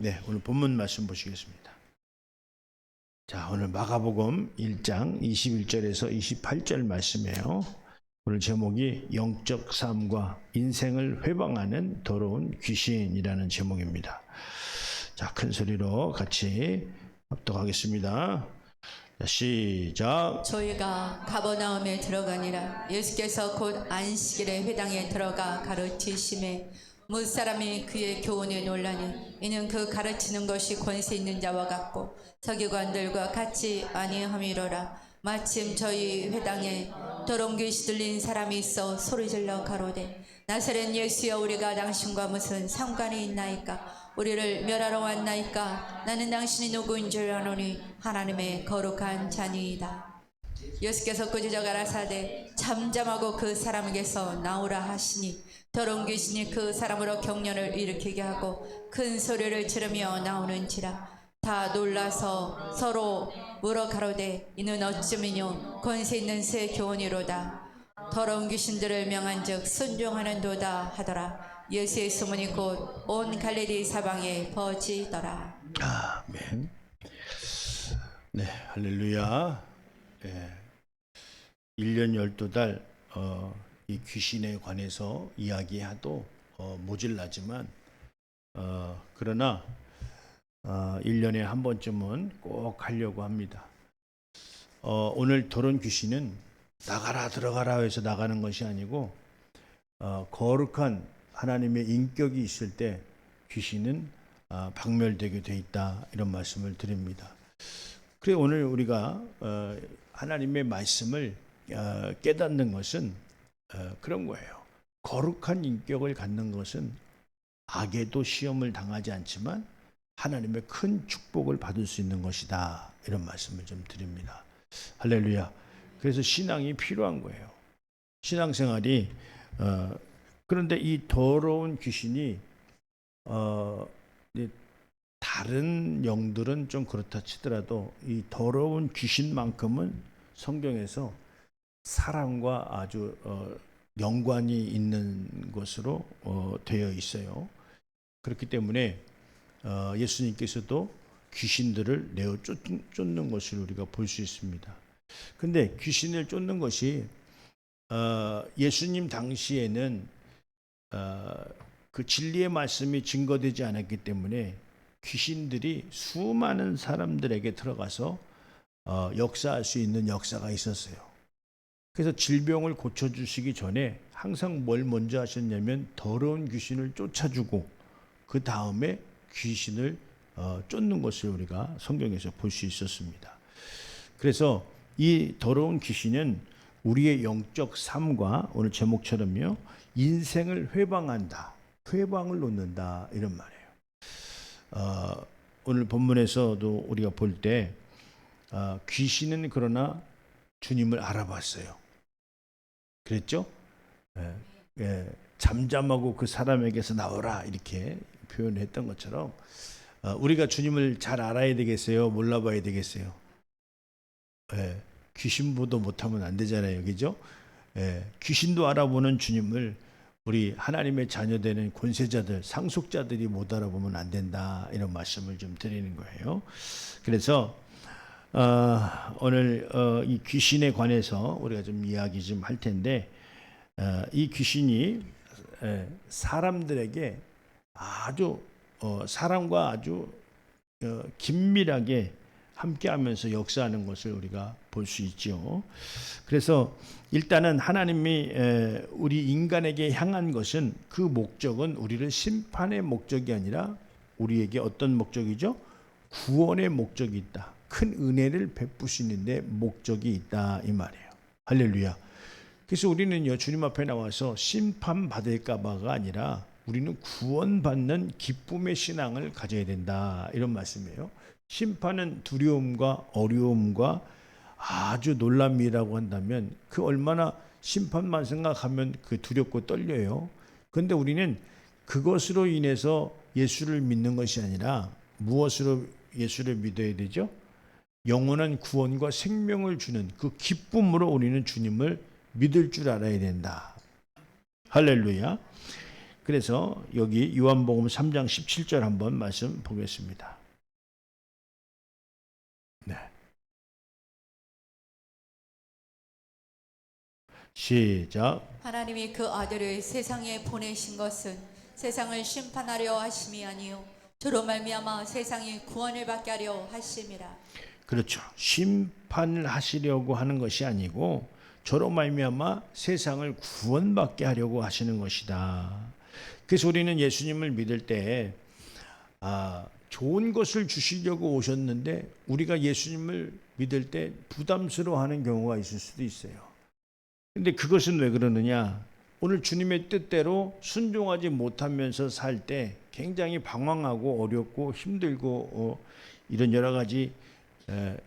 네, 오늘 본문 말씀 보시겠습니다. 자, 오늘 마가복음 1장 21절에서 28절 말씀이에요. 오늘 제목이 영적 삶과 인생을 회방하는 더러운 귀신이라는 제목입니다. 자, 큰 소리로 같이 합독하겠습니다. 자, 시작. 저희가 가버나움에 들어가니라. 예수께서 곧 안식일에 회당에 들어가 가르치심에 무사람이 그의 교훈에 놀라니 이는 그 가르치는 것이 권세 있는 자와 같고 서기관들과 같이 아니함이로라. 마침 저희 회당에 더러운 귀신 들린 사람이 있어 소리질러 가로되 나사렛 예수여, 우리가 당신과 무슨 상관이 있나이까? 우리를 멸하러 왔나이까? 나는 당신이 누구인 줄 아노니 하나님의 거룩한 자니이다. 예수께서 꾸짖어 가라사대 잠잠하고 그 사람에게서 나오라 하시니 더러운 귀신이 그 사람으로 경련을 일으키게 하고 큰 소리를 지르며 나오는지라. 다 놀라서 서로 물어 가로되 이는 어찌미뇨 권세 있는 새 교훈이로다. 더러운 귀신들을 명한즉 순종하는도다 하더라. 예수의 소문이 곧 온 갈릴리 사방에 퍼지더라. 아멘. 네, 할렐루야. 네, 1년 12달 이 귀신에 관해서 이야기하도 모질라지만 그러나 1년에 한 번쯤은 꼭 하려고 합니다. 오늘 더러운 귀신은 나가라 들어가라 해서 나가는 것이 아니고 거룩한 하나님의 인격이 있을 때 귀신은 박멸되게 돼 있다, 이런 말씀을 드립니다. 그래, 오늘 우리가 하나님의 말씀을 깨닫는 것은 그런 거예요. 거룩한 인격을 갖는 것은 악에도 시험을 당하지 않지만 하나님의 큰 축복을 받을 수 있는 것이다, 이런 말씀을 좀 드립니다. 할렐루야. 그래서 신앙이 필요한 거예요. 신앙생활이 그런데 이 더러운 귀신이 다른 영들은 좀 그렇다 치더라도 이 더러운 귀신만큼은 성경에서 사람과 아주 연관이 있는 것으로 되어 있어요. 그렇기 때문에 예수님께서도 귀신들을 내어 쫓는 것을 우리가 볼 수 있습니다. 근데 귀신을 쫓는 것이 예수님 당시에는 그 진리의 말씀이 증거되지 않았기 때문에 귀신들이 수많은 사람들에게 들어가서 역사할 수 있는 역사가 있었어요. 그래서 질병을 고쳐주시기 전에 항상 뭘 먼저 하셨냐면 더러운 귀신을 쫓아주고 그 다음에 귀신을 쫓는 것을 우리가 성경에서 볼 수 있었습니다. 그래서 이 더러운 귀신은 우리의 영적 삶과 오늘 제목처럼요, 인생을 회방한다, 회방을 놓는다, 이런 말이에요. 오늘 본문에서도 우리가 볼 때 귀신은 그러나 주님을 알아봤어요. 그랬죠? 잠잠하고 그 사람에게서 나오라, 이렇게 표현했던 것처럼 우리가 주님을 잘 알아야 되겠어요? 몰라봐야 되겠어요? 귀신보도 못하면 안 되잖아요, 그죠? 귀신도 알아보는 주님을 우리 하나님의 자녀되는 권세자들, 상속자들이 못 알아보면 안 된다, 이런 말씀을 좀 드리는 거예요. 그래서 오늘 이 귀신에 관해서 우리가 좀 이야기 좀 할 텐데, 이 귀신이 사람들에게 아주 사람과 아주 긴밀하게 함께하면서 역사하는 것을 우리가 볼 수 있죠. 그래서 일단은 하나님이 우리 인간에게 향한 것은, 그 목적은 우리를 심판의 목적이 아니라 우리에게 어떤 목적이죠? 구원의 목적이 있다. 큰 은혜를 베푸시는 데 목적이 있다, 이 말이에요. 할렐루야. 그래서 우리는요, 주님 앞에 나와서 심판받을까 봐가 아니라 우리는 구원받는 기쁨의 신앙을 가져야 된다, 이런 말씀이에요. 심판은 두려움과 어려움과 아주 놀람이라고 한다면 그 얼마나 심판만 생각하면 그 두렵고 떨려요. 그런데 우리는 그것으로 인해서 예수를 믿는 것이 아니라 무엇으로 예수를 믿어야 되죠? 영원한 구원과 생명을 주는 그 기쁨으로 우리는 주님을 믿을 줄 알아야 된다. 할렐루야. 그래서 여기 요한복음 3장 17절 한번 말씀 보겠습니다. 네. 시작. 하나님이 그 아들을 세상에 보내신 것은 세상을 심판하려 하심이 아니요 저로 말미암아 세상이 구원을 받게 하려 하심이라. 그렇죠. 심판을 하시려고 하는 것이 아니고 저로 말미암아 세상을 구원받게 하려고 하시는 것이다. 그래서 우리는 예수님을 믿을 때 좋은 것을 주시려고 오셨는데 우리가 예수님을 믿을 때 부담스러워하는 경우가 있을 수도 있어요. 근데 그것은 왜 그러느냐? 오늘 주님의 뜻대로 순종하지 못하면서 살 때 굉장히 방황하고 어렵고 힘들고 이런 여러 가지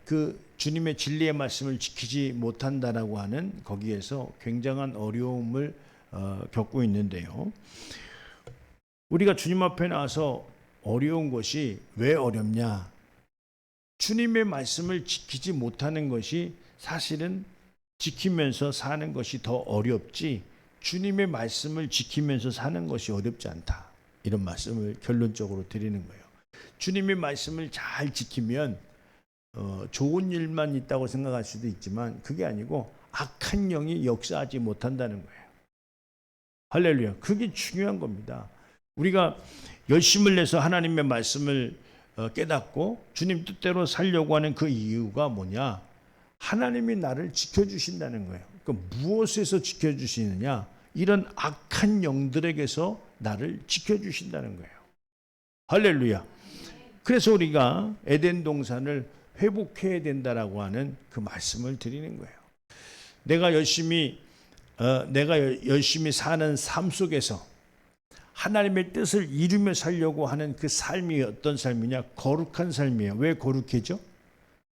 그 주님의 진리의 말씀을 지키지 못한다라고 하는 거기에서 굉장한 어려움을 겪고 있는데요. 우리가 주님 앞에 나와서 어려운 것이 왜 어렵냐? 주님의 말씀을 지키지 못하는 것이 사실은 지키면서 사는 것이 더 어렵지 주님의 말씀을 지키면서 사는 것이 어렵지 않다. 이런 말씀을 결론적으로 드리는 거예요. 주님의 말씀을 잘 지키면 좋은 일만 있다고 생각할 수도 있지만 그게 아니고 악한 영이 역사하지 못한다는 거예요. 할렐루야. 그게 중요한 겁니다. 우리가 열심을 내서 하나님의 말씀을 깨닫고 주님 뜻대로 살려고 하는 그 이유가 뭐냐? 하나님이 나를 지켜주신다는 거예요. 그러니까 무엇에서 지켜주시느냐? 이런 악한 영들에게서 나를 지켜주신다는 거예요. 할렐루야. 그래서 우리가 에덴 동산을 회복해야 된다라고 하는 그 말씀을 드리는 거예요. 내가 열심히 사는 삶 속에서 하나님의 뜻을 이루며 살려고 하는 그 삶이 어떤 삶이냐? 거룩한 삶이에요. 왜 거룩해져?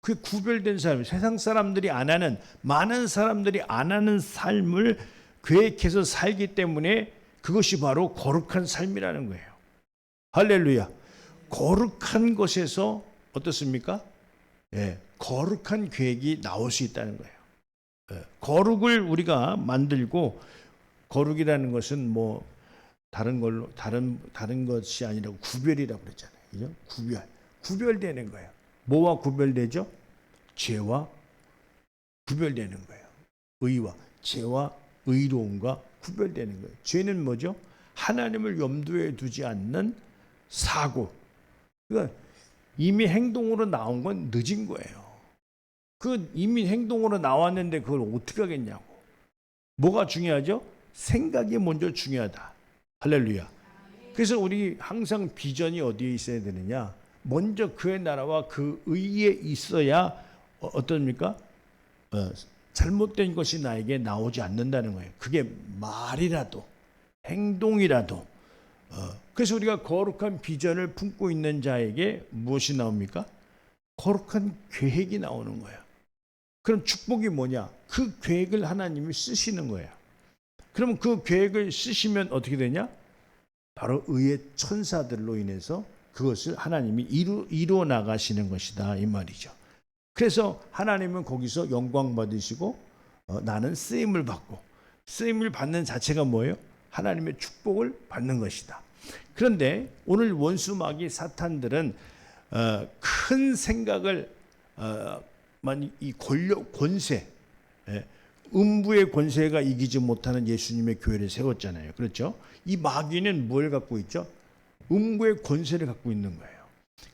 그 구별된 삶, 세상 사람들이 안 하는, 많은 사람들이 안 하는 삶을 계획해서 살기 때문에 그것이 바로 거룩한 삶이라는 거예요. 할렐루야. 거룩한 것에서 어떻습니까? 거룩한 계획이 나올 수 있다는 거예요. 거룩을 우리가 만들고, 거룩이라는 것은 뭐 다른 것이 아니라 구별이라고 그랬잖아요. 그죠? 구별되는 거예요. 뭐와 구별되죠? 죄와 구별되는 거예요. 의와 죄와 의로움과 구별되는 거예요. 죄는 뭐죠? 하나님을 염두에 두지 않는 사고. 그러니까 이미 행동으로 나온 건 늦은 거예요. 그 이미 행동으로 나왔는데 그걸 어떻게 하겠냐고. 뭐가 중요하죠? 생각이 먼저 중요하다. 할렐루야. 그래서 우리 항상 비전이 어디에 있어야 되느냐? 먼저 그의 나라와 그 의에 있어야 어떻습니까? 잘못된 것이 나에게 나오지 않는다는 거예요. 그게 말이라도 행동이라도. 그래서 우리가 거룩한 비전을 품고 있는 자에게 무엇이 나옵니까? 거룩한 계획이 나오는 거예요. 그럼 축복이 뭐냐? 그 계획을 하나님이 쓰시는 거예요. 그러면 그 계획을 쓰시면 어떻게 되냐? 바로 의의 천사들로 인해서 그것을 하나님이 이루어 나가시는 것이다 이 말이죠. 그래서 하나님은 거기서 영광 받으시고 나는 쓰임을 받고, 쓰임을 받는 자체가 뭐예요? 하나님의 축복을 받는 것이다. 그런데 오늘 원수 마귀 사탄들은 큰 생각을 이 권세, 음부의 권세가 이기지 못하는 예수님의 교회를 세웠잖아요. 그렇죠? 이 마귀는 뭘 갖고 있죠? 음부의 권세를 갖고 있는 거예요.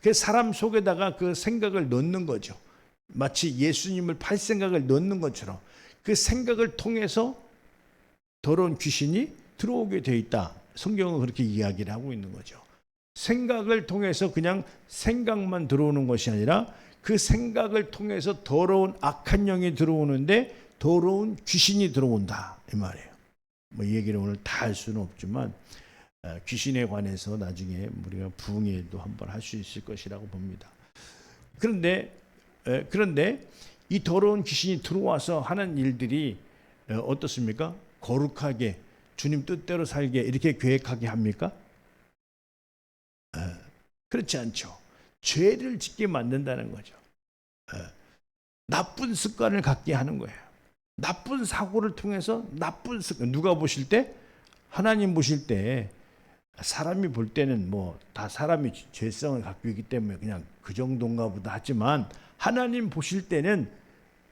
그래서 사람 속에다가 그 생각을 넣는 거죠. 마치 예수님을 팔 생각을 넣는 것처럼 그 생각을 통해서 더러운 귀신이 들어오게 돼 있다. 성경은 그렇게 이야기를 하고 있는 거죠. 생각을 통해서 그냥 생각만 들어오는 것이 아니라 그 생각을 통해서 더러운 악한 영이 들어오는데 더러운 귀신이 들어온다 이 말이에요. 뭐 이 얘기를 오늘 다 할 수는 없지만 귀신에 관해서 나중에 우리가 부흥회도 한번 할 수 있을 것이라고 봅니다. 그런데 이 더러운 귀신이 들어와서 하는 일들이 어떻습니까? 거룩하게 주님 뜻대로 살게 이렇게 계획하게 합니까? 그렇지 않죠. 죄를 짓게 만든다는 거죠. 나쁜 습관을 갖게 하는 거예요. 나쁜 사고를 통해서 나쁜 습관. 누가 보실 때? 하나님 보실 때 사람이 볼 때는 뭐 다 사람이 죄성을 갖고 있기 때문에 그냥 그 정도인가 보다 하지만 하나님 보실 때는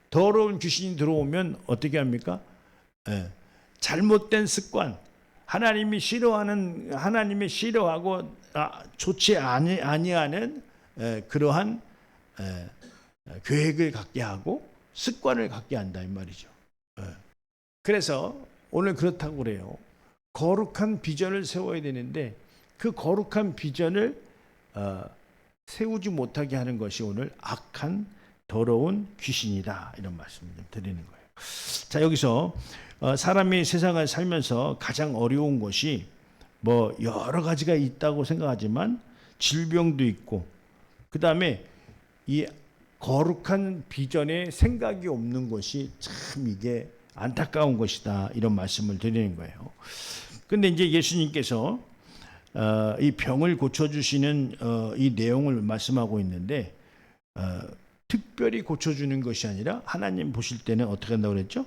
더러운 귀신이 들어오면 어떻게 합니까? 잘못된 습관, 하나님이 싫어하고 좋지 아니하는 그러한 계획을 갖게 하고 습관을 갖게 한다 이 말이죠. 그래서 오늘 그렇다고 그래요. 거룩한 비전을 세워야 되는데 그 거룩한 비전을 세우지 못하게 하는 것이 오늘 악한 더러운 귀신이다 이런 말씀을 드리는 거예요. 자, 여기서 사람이 세상을 살면서 가장 어려운 것이 뭐 여러 가지가 있다고 생각하지만 질병도 있고 그 다음에 이 거룩한 비전에 생각이 없는 것이 참 이게 안타까운 것이다 이런 말씀을 드리는 거예요. 근데 이제 예수님께서 이 병을 고쳐주시는 이 내용을 말씀하고 있는데 특별히 고쳐주는 것이 아니라 하나님 보실 때는 어떻게 한다고 그랬죠?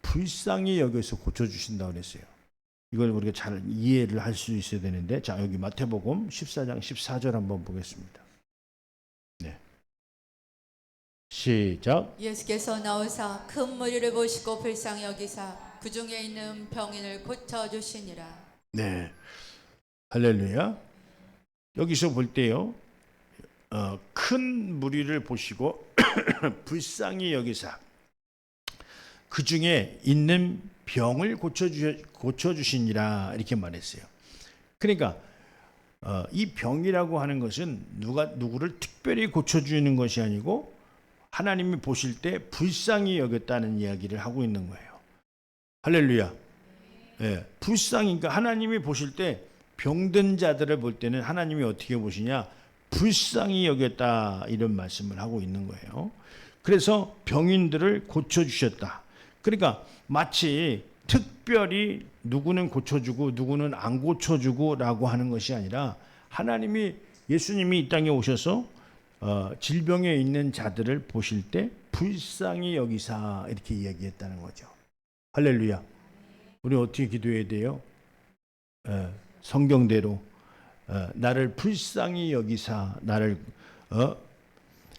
불쌍히 여겨서 고쳐주신다고 그랬어요. 이걸 우리가 잘 이해를 할 수 있어야 되는데 자 여기 마태복음 14장 14절 한번 보겠습니다. 네. 시작. 예수께서 나오사 큰 무리를 보시고 불쌍히 여기사 그 중에 있는 병인을 고쳐주시니라. 네. 할렐루야. 여기서 볼 때요. 큰 무리를 보시고 불쌍히 여기사 그 중에 있는 병을 고쳐주시니라 이렇게 말했어요. 그러니까 이 병이라고 하는 것은 누구를 특별히 고쳐주는 것이 아니고 하나님이 보실 때 불쌍히 여겼다는 이야기를 하고 있는 거예요. 할렐루야. 예, 불쌍히, 그러니까 하나님이 보실 때 병든 자들을 볼 때는 하나님이 어떻게 보시냐? 불쌍히 여겼다 이런 말씀을 하고 있는 거예요. 그래서 병인들을 고쳐주셨다. 그러니까 마치 특별히 누구는 고쳐주고 누구는 안 고쳐주고 라고 하는 것이 아니라 하나님이 예수님이 이 땅에 오셔서 질병에 있는 자들을 보실 때 불쌍히 여기사 이렇게 이야기했다는 거죠. 할렐루야. 우리 어떻게 기도해야 돼요? 성경대로 나를 불쌍히 여기사 나를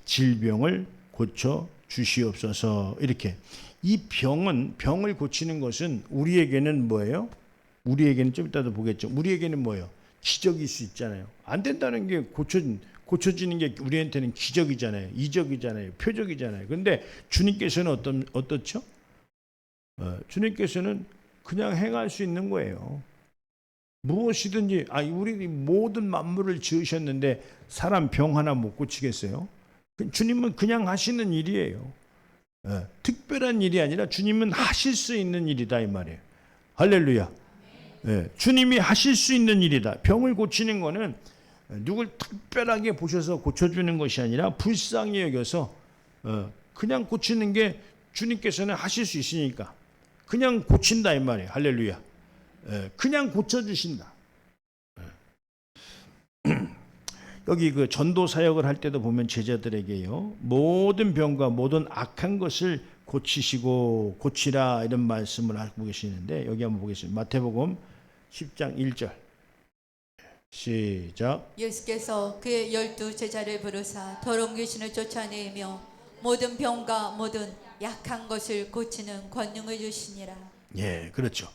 질병을 고쳐 주시옵소서. 이렇게 이 병을 고치는 것은 우리에게는 뭐예요? 우리에게는 좀 이따도 보겠죠. 우리에게는 뭐예요? 기적일 수 있잖아요. 안 된다는 게 고쳐지는 게 우리한테는 기적이잖아요. 이적이잖아요. 표적이잖아요. 근데 주님께서는 어떻죠? 주님께서는 그냥 행할 수 있는 거예요. 무엇이든지 우리 모든 만물을 지으셨는데 사람 병 하나 못 고치겠어요? 주님은 그냥 하시는 일이에요. 특별한 일이 아니라 주님은 하실 수 있는 일이다 이 말이에요. 할렐루야. 주님이 하실 수 있는 일이다. 병을 고치는 거는 누굴 특별하게 보셔서 고쳐주는 것이 아니라 불쌍히 여겨서 그냥 고치는 게 주님께서는 하실 수 있으니까 그냥 고친다 이 말이에요. 할렐루야. 그냥 고쳐주신다. 여기 그 전도 사역을 할 때도 보면 제자들에게요 모든 병과 모든 악한 것을 고치시고 고치라 이런 말씀을 하고 계시는데 여기 한번 보겠습니다. 마태복음 10장 1절 시작. 예수께서 그의 12 제자를 부르사 더러운 귀신을 쫓아내며 모든 병과 모든 약한 것을 고치는 권능을 주시니라. 예, 그렇죠.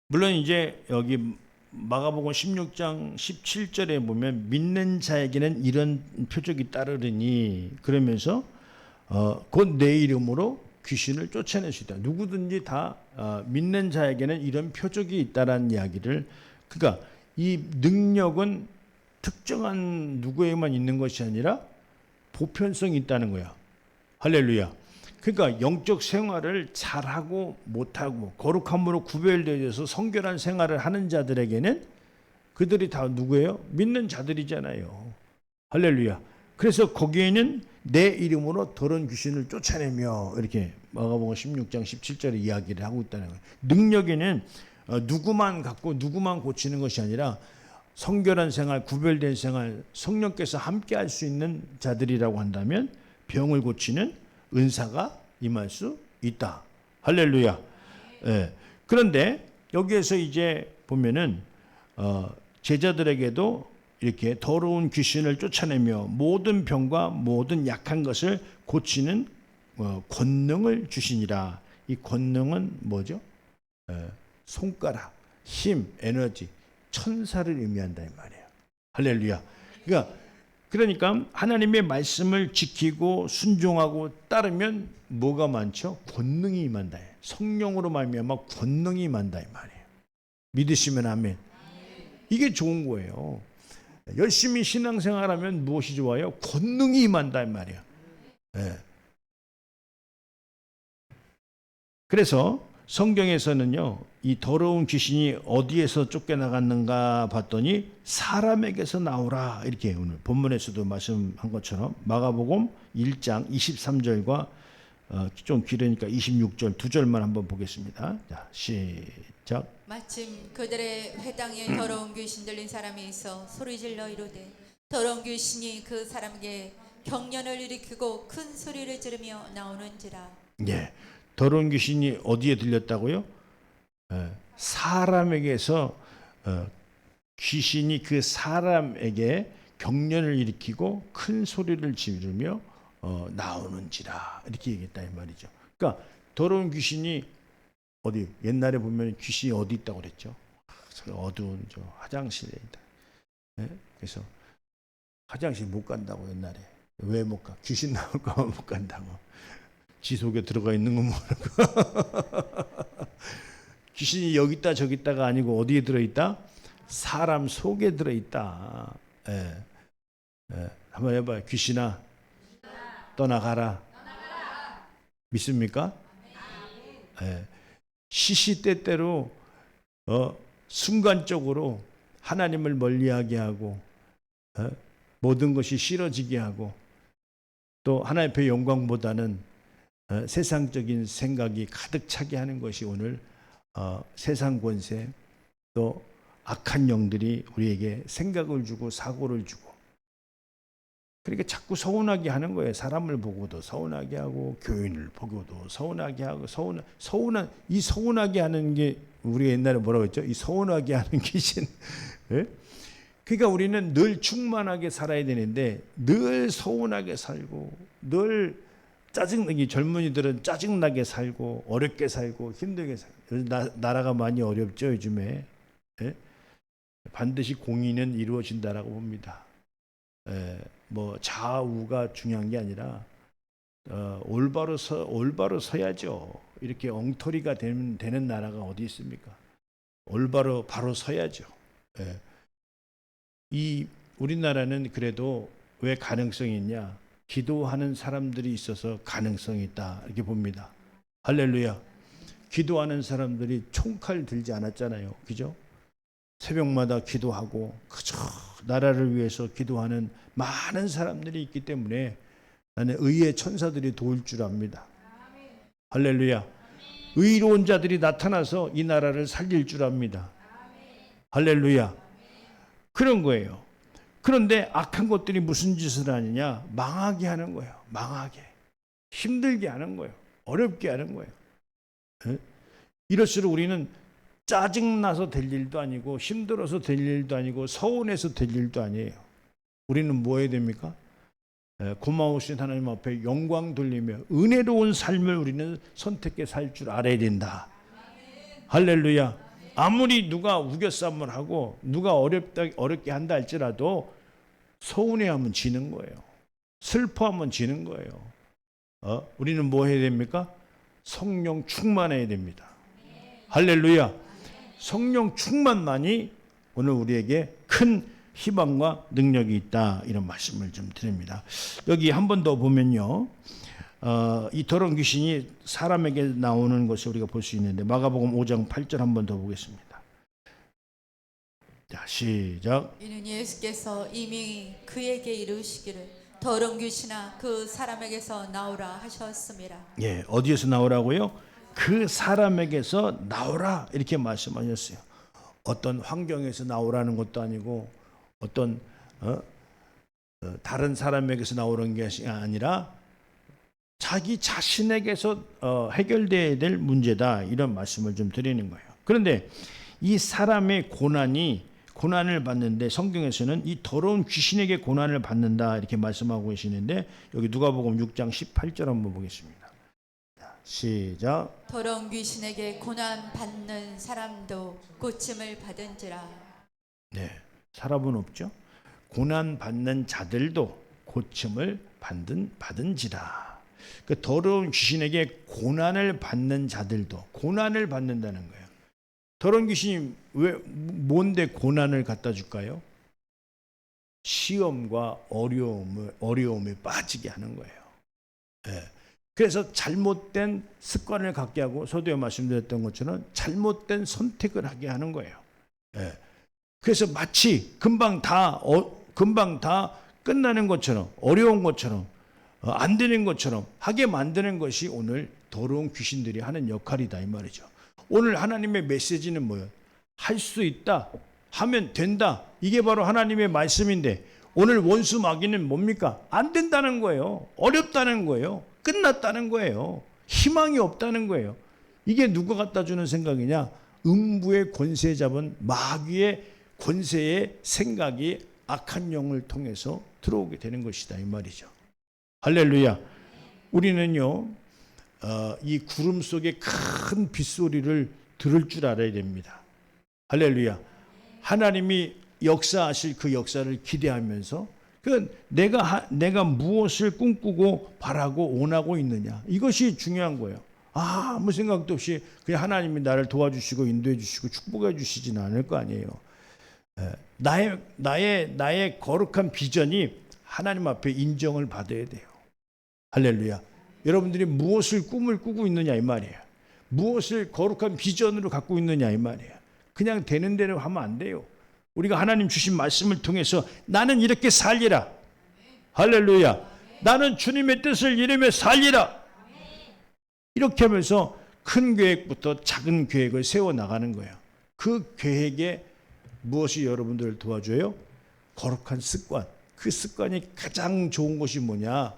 물론 이제 여기 마가복음 16장 17절에 보면 믿는 자에게는 이런 표적이 따르리니 그러면서 곧 내 이름으로 귀신을 쫓아낼 수 있다. 누구든지 다 믿는 자에게는 이런 표적이 있다라는 이야기를 그러니까 이 능력은 특정한 누구에게만 있는 것이 아니라 보편성이 있다는 거야. 할렐루야. 그러니까 영적 생활을 잘하고 못하고 거룩함으로 구별되어서 성결한 생활을 하는 자들에게는 그들이 다 누구예요? 믿는 자들이잖아요. 할렐루야. 그래서 거기에는 내 이름으로 더러운 귀신을 쫓아내며 이렇게 마가복음 16장 17절에 이야기를 하고 있다는 거예요. 능력에는 누구만 갖고 누구만 고치는 것이 아니라 성결한 생활, 구별된 생활, 성령께서 함께 할 수 있는 자들이라고 한다면 병을 고치는 은사가 임할 수 있다. 할렐루야. 예. 그런데 여기에서 이제 보면은 제자들에게도 이렇게 더러운 귀신을 쫓아내며 모든 병과 모든 약한 것을 고치는 권능을 주시니라. 이 권능은 뭐죠? 손가락, 힘, 에너지, 천사를 의미한다 이 말이에요. 할렐루야. 그러니까 하나님의 말씀을 지키고 순종하고 따르면 뭐가 많죠? 권능이 임한다. 성령으로 말미암아 권능이 임한다 이 말이에요. 믿으시면 아멘. 이게 좋은 거예요. 열심히 신앙생활하면 무엇이 좋아요? 권능이 임한다 이 말이에요. 네. 그래서 성경에서는요, 이 더러운 귀신이 어디에서 쫓겨나갔는가 봤더니 사람에게서 나오라 이렇게 오늘 본문에서도 말씀한 것처럼 마가복음 1장 23절과 좀 길으니까 26절 두 절만 한번 보겠습니다. 자, 시작. 마침 그들의 회당에 더러운 귀신 들린 사람이 있어 소리질러 이르되 더러운 귀신이 그 사람에게 경련을 일으키고 큰 소리를 지르며 나오는지라. 예, 더러운 귀신이 어디에 들렸다고요? 사람에게서 귀신이 그 사람에게 경련을 일으키고 큰 소리를 지르며 나오는지라 이렇게 얘기했다 이 말이죠. 그러니까 더러운 귀신이 어디 옛날에 보면 귀신이 어디 있다고 그랬죠? 어두운 저 화장실에 있다. 네? 그래서 화장실 못 간다고 옛날에. 왜 못 가? 귀신 나올까 봐 못 간다고. 지 속에 들어가 있는 건 모르고. 귀신이 여기 있다 저기 있다가 아니고 어디에 들어있다? 사람 속에 들어있다. 예. 예. 한번 해봐요. 귀신아 떠나가라. 믿습니까? 예. 시시때때로 순간적으로 하나님을 멀리하게 하고 모든 것이 싫어지게 하고 또 하나님 앞에 영광보다는 세상적인 생각이 가득 차게 하는 것이 오늘 세상 권세 또 악한 영들이 우리에게 생각을 주고 사고를 주고 그러니까 자꾸 서운하게 하는 거예요. 사람을 보고도 서운하게 하고 교인을 보고도 서운하게 하고 이 서운하게 하는 게 우리가 옛날에 뭐라고 했죠? 이 서운하게 하는 귀신. 예? 그러니까 우리는 늘 충만하게 살아야 되는데 늘 서운하게 살고 늘 짜증나게 젊은이들은 짜증나게 살고 어렵게 살고 힘들게 살고 나라가 많이 어렵죠 요즘에. 예? 반드시 공의는 이루어진다라고 봅니다. 뭐 좌우가 중요한 게 아니라 올바로 서야죠. 이렇게 엉터리가 되는 나라가 어디 있습니까? 올바로 바로 서야죠. 이 우리나라는 그래도 왜 가능성이 있냐? 기도하는 사람들이 있어서 가능성이 있다 이렇게 봅니다. 할렐루야. 기도하는 사람들이 총칼 들지 않았잖아요. 그죠? 새벽마다 기도하고 그저 나라를 위해서 기도하는 많은 사람들이 있기 때문에 나는 의의 천사들이 도울 줄 압니다. 할렐루야. 의로운 자들이 나타나서 이 나라를 살릴 줄 압니다. 할렐루야. 그런 거예요. 그런데 악한 것들이 무슨 짓을 하느냐? 망하게 하는 거예요. 망하게. 힘들게 하는 거예요. 어렵게 하는 거예요. 이럴수록 우리는 짜증나서 될 일도 아니고 힘들어서 될 일도 아니고 서운해서 될 일도 아니에요. 우리는 뭐 해야 됩니까? 고마우신 하나님 앞에 영광 돌리며 은혜로운 삶을 우리는 선택해 살 줄 알아야 된다. 할렐루야. 아무리 누가 우겨싸움을 하고 누가 어렵게 한다 할지라도 서운해하면 지는 거예요. 슬퍼하면 지는 거예요. 우리는 뭐 해야 됩니까? 성령 충만해야 됩니다. 할렐루야. 성령 충만만이 오늘 우리에게 큰 희망과 능력이 있다 이런 말씀을 좀 드립니다. 여기 한 번 더 보면요. 이 더러운 귀신이 사람에게 나오는 것을 우리가 볼 수 있는데 마가복음 5장 8절 한 번 더 보겠습니다. 자, 시작. 이는 예수께서 이미 그에게 이르시기를 더러운 귀신아 그 사람에게서 나오라 하셨습니다. 예, 어디에서 나오라고요? 그 사람에게서 나오라 이렇게 말씀하셨어요. 어떤 환경에서 나오라는 것도 아니고 어떤 다른 사람에게서 나오는 것이 아니라 자기 자신에게서 해결돼야 될 문제다 이런 말씀을 좀 드리는 거예요. 그런데 이 사람의 고난이 고난을 받는데 성경에서는 이 더러운 귀신에게 고난을 받는다 이렇게 말씀하고 계시는데 여기 누가복음 6장 18절 한번 보겠습니다. 시작. 더러운 귀신에게 고난 받는 사람도 고침을 받은지라. 네, 사람은 없죠. 고난 받는 자들도 고침을 받은지라. 그 더러운 귀신에게 고난을 받는 자들도 고난을 받는다는 거예요. 더러운 귀신이 왜 뭔데 고난을 갖다 줄까요? 시험과 어려움에 빠지게 하는 거예요. 네. 그래서 잘못된 습관을 갖게 하고 서두에 말씀드렸던 것처럼 잘못된 선택을 하게 하는 거예요. 네. 그래서 마치 금방 다 끝나는 것처럼 어려운 것처럼 안 되는 것처럼 하게 만드는 것이 오늘 더러운 귀신들이 하는 역할이다 이 말이죠. 오늘 하나님의 메시지는 뭐예요? 할 수 있다, 하면 된다. 이게 바로 하나님의 말씀인데 오늘 원수 마귀는 뭡니까? 안 된다는 거예요. 어렵다는 거예요. 끝났다는 거예요. 희망이 없다는 거예요. 이게 누가 갖다 주는 생각이냐? 음부의 권세 잡은 마귀의 권세의 생각이 악한 영을 통해서 들어오게 되는 것이다 이 말이죠. 할렐루야. 우리는요 이 구름 속에 큰 빗소리를 들을 줄 알아야 됩니다. 할렐루야. 하나님이 역사하실 그 역사를 기대하면서 내가 무엇을 꿈꾸고 바라고 원하고 있느냐, 이것이 중요한 거예요. 아무 생각도 없이 그냥 하나님이 나를 도와주시고 인도해 주시고 축복해 주시지는 않을 거 아니에요. 나의 거룩한 비전이 하나님 앞에 인정을 받아야 돼요. 할렐루야. 여러분들이 무엇을 꿈을 꾸고 있느냐 이 말이에요. 무엇을 거룩한 비전으로 갖고 있느냐 이 말이에요. 그냥 되는 대로 하면 안 돼요. 우리가 하나님 주신 말씀을 통해서 나는 이렇게 살리라. 할렐루야. 나는 주님의 뜻을 이루며 살리라. 이렇게 하면서 큰 계획부터 작은 계획을 세워나가는 거예요. 그 계획에 무엇이 여러분들을 도와줘요? 거룩한 습관. 그 습관이 가장 좋은 것이 뭐냐?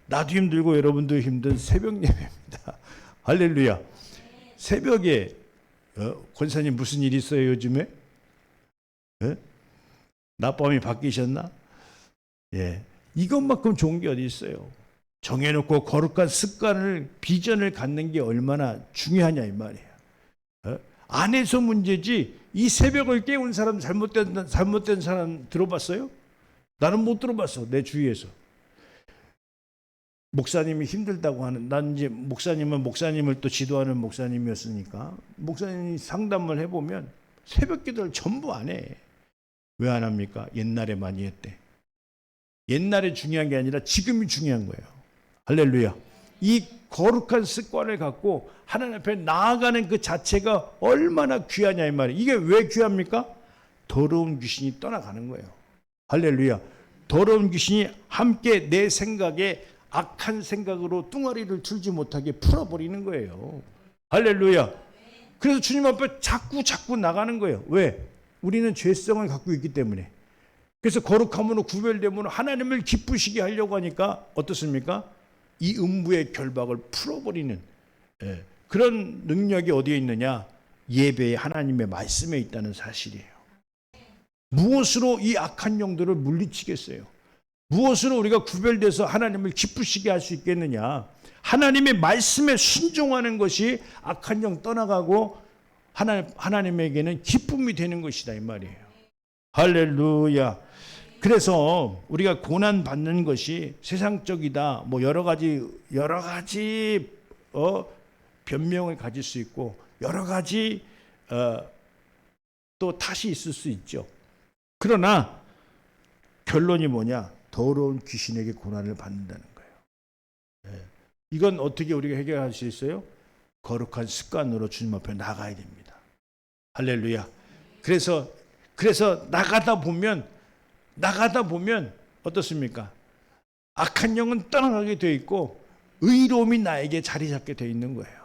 나도 힘들고 여러분도 힘든 새벽 예배입니다. 할렐루야. 새벽에 권사님 무슨 일 있어요 요즘에? 낮밤이 바뀌셨나? 예, 이것만큼 좋은 게 어디 있어요? 정해놓고 거룩한 습관을 비전을 갖는 게 얼마나 중요하냐 이 말이에요. 안에서 문제지 이 새벽을 깨운 사람 잘못된 사람 들어봤어요? 나는 못 들어봤어. 내 주위에서. 목사님이 힘들다고 하는, 난 이제 목사님을 또 지도하는 목사님이었으니까 목사님이 상담을 해보면 새벽 기도를 전부 안 해. 왜 안 합니까? 옛날에 많이 했대. 옛날에 중요한 게 아니라 지금이 중요한 거예요. 할렐루야. 이 거룩한 습관을 갖고 하나님 앞에 나아가는 그 자체가 얼마나 귀하냐 이 말이에요. 이게 왜 귀합니까? 더러운 귀신이 떠나가는 거예요. 할렐루야. 더러운 귀신이 함께 내 생각에 악한 생각으로 뚱아리를 틀지 못하게 풀어버리는 거예요. 할렐루야. 그래서 주님 앞에 자꾸 나가는 거예요. 왜? 우리는 죄성을 갖고 있기 때문에. 그래서 거룩함으로 구별되면 하나님을 기쁘시게 하려고 하니까 어떻습니까? 이 음부의 결박을 풀어버리는 그런 능력이 어디에 있느냐? 예배에 하나님의 말씀에 있다는 사실이에요. 무엇으로 이 악한 영들을 물리치겠어요? 무엇으로 우리가 구별돼서 하나님을 기쁘시게 할 수 있겠느냐? 하나님의 말씀에 순종하는 것이 악한 영 떠나가고 하나님에게는 기쁨이 되는 것이다 이 말이에요. 할렐루야. 그래서 우리가 고난 받는 것이 세상적이다, 뭐 여러 가지 변명을 가질 수 있고 여러 가지 또 탓이 있을 수 있죠. 그러나 결론이 뭐냐? 더러운 귀신에게 고난을 받는다는 거예요. 이건 어떻게 우리가 해결할 수 있어요? 거룩한 습관으로 주님 앞에 나가야 됩니다. 할렐루야. 그래서 나가다 보면 어떻습니까? 악한 영은 떠나가게 되어 있고 의로움이 나에게 자리 잡게 되어 있는 거예요.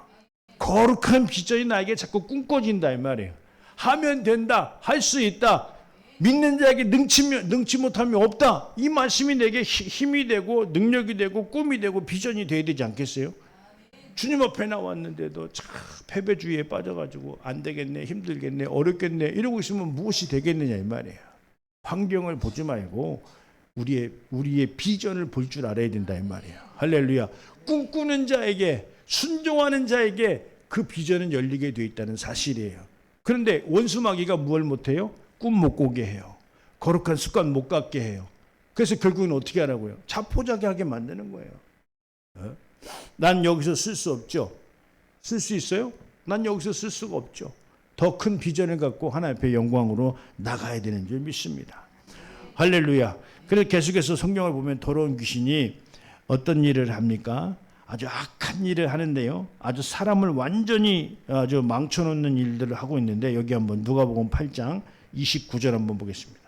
거룩한 비전이 나에게 자꾸 꿈꿔진다 이 말이에요. 하면 된다, 할 수 있다, 믿는 자에게 능치 못함이 없다. 이 말씀이 내게 힘이 되고 능력이 되고 꿈이 되고 비전이 되어야 되지 않겠어요? 주님 앞에 나왔는데도 참 패배주의에 빠져가지고 안 되겠네, 힘들겠네, 어렵겠네 이러고 있으면 무엇이 되겠느냐 이 말이에요. 환경을 보지 말고 우리의 비전을 볼 줄 알아야 된다 이 말이에요. 할렐루야. 꿈꾸는 자에게, 순종하는 자에게 그 비전은 열리게 되어 있다는 사실이에요. 그런데 원수 마귀가 무엇을 못해요? 꿈 못 꾸게 해요. 거룩한 습관 못 갖게 해요. 그래서 결국은 어떻게 하라고요? 자포자기하게 만드는 거예요. 난 여기서 쓸 수 없죠. 쓸 수 있어요? 난 여기서 쓸 수가 없죠. 더 큰 비전을 갖고 하나님 앞에 영광으로 나가야 되는 줄 믿습니다. 할렐루야. 그래서 계속해서 성경을 보면 더러운 귀신이 어떤 일을 합니까? 아주 악한 일을 하는데요. 아주 사람을 완전히 아주 망쳐놓는 일들을 하고 있는데, 여기 한번 누가복음 8장 29절 한번 보겠습니다.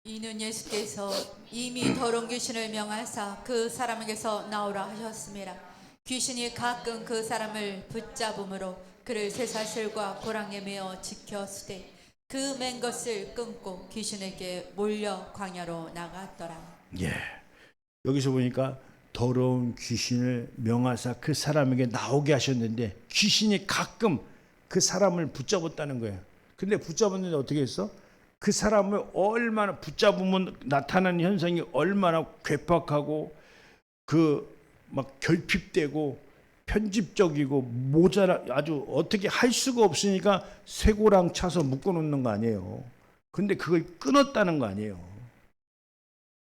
이는 예수께서 이미 더러운 귀신을 명하사 그 사람에게서 나오라 하셨습니다. 귀신이 가끔 그 사람을 붙잡음으로 그를 쇠사슬과 고랑에 매어 지켰으되 그 맨 것을 끊고 귀신에게 몰려 광야로 나갔더라. 예. 여기서 보니까 더러운 귀신을 명하사 그 사람에게 나오게 하셨는데, 귀신이 가끔 그 사람을 붙잡았다는 거예요. 근데 붙잡았는데 어떻게 했어? 그 사람을 얼마나 붙잡으면 나타나는 현상이 얼마나 괴팍하고 막 결핍되고 편집적이고 모자라, 아주 어떻게 할 수가 없으니까 쇠고랑 차서 묶어놓는 거 아니에요. 근데 그걸 끊었다는 거 아니에요.